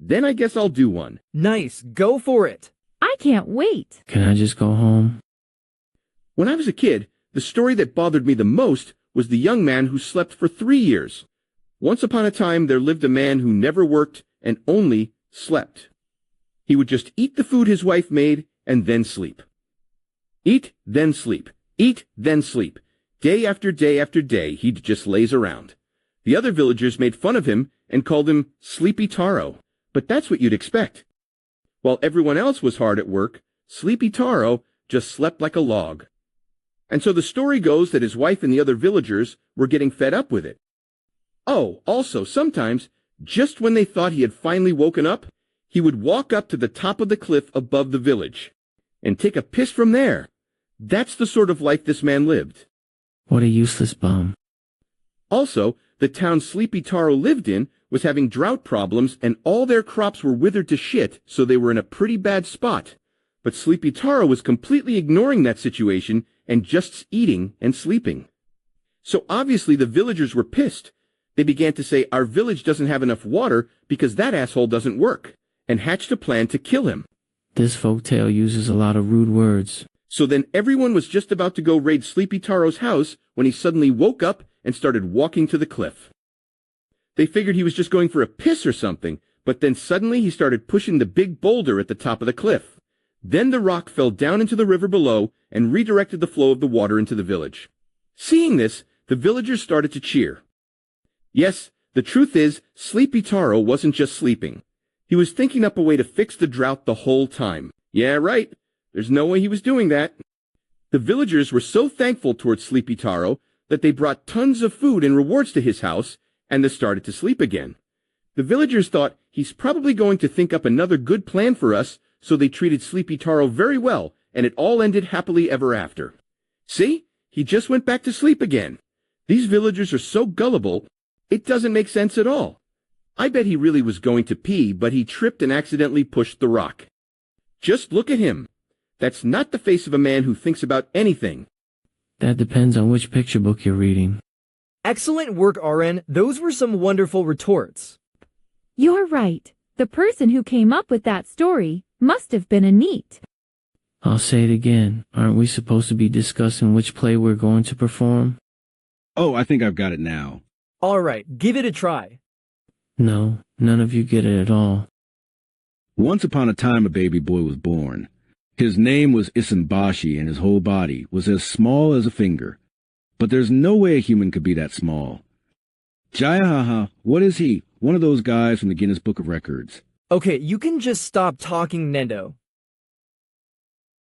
Then I guess I'll do one. Nice, go for it. I can't wait. Can I just go home? When I was a kid, the story that bothered me the most was the young man who slept for 3 years. Once upon a time, there lived a man who never worked and only slept. He would just eat the food his wife made and then sleep. Eat, then sleep. Eat, then sleep. Day after day after day, he'd just laze around. The other villagers made fun of him and called him Sleepy Taro, but that's what you'd expect. While everyone else was hard at work, Sleepy Taro just slept like a log. And so the story goes that his wife and the other villagers were getting fed up with it. Oh, also, sometimes, just when they thought he had finally woken up, he would walk up to the top of the cliff above the village and take a piss from there. That's the sort of life this man lived. What a useless bum. Also, the town Sleepy Taro lived in was having drought problems and all their crops were withered to shit, so they were in a pretty bad spot. But Sleepy Taro was completely ignoring that situation and just eating and sleeping. So obviously the villagers were pissed. They began to say, our village doesn't have enough water because that asshole doesn't work, and hatched a plan to kill him. This folktale uses a lot of rude words. So then everyone was just about to go raid Sleepy Taro's house when he suddenly woke up and started walking to the cliff. They figured he was just going for a piss or something, but then suddenly he started pushing the big boulder at the top of the cliff. Then the rock fell down into the river below and redirected the flow of the water into the village. Seeing this, the villagers started to cheer. Yes, the truth is, Sleepy Taro wasn't just sleeping. He was thinking up a way to fix the drought the whole time. Yeah, right. There's no way he was doing that. The villagers were so thankful towards Sleepy Taro that they brought tons of food and rewards to his house, and they started to sleep again. The villagers thought, he's probably going to think up another good plan for us, so they treated Sleepy Taro very well, and it all ended happily ever after. See? He just went back to sleep again. These villagers are so gullible, it doesn't make sense at all. I bet he really was going to pee, but he tripped and accidentally pushed the rock. Just look at him. That's not the face of a man who thinks about anything. That depends on which picture book you're reading. Excellent work, Aren. Those were some wonderful retorts. You're right. The person who came up with that story must have been a NEET. I'll say it again. Aren't we supposed to be discussing which play we're going to perform? Oh, I think I've got it now. All right, give it a try. No, none of you get it at all. Once upon a time, a baby boy was born. His name was Isambashi, and his whole body was as small as a finger. But there's no way a human could be that small. Jayahaha, what is he? One of those guys from the Guinness Book of Records. Okay, you can just stop talking, Nendo.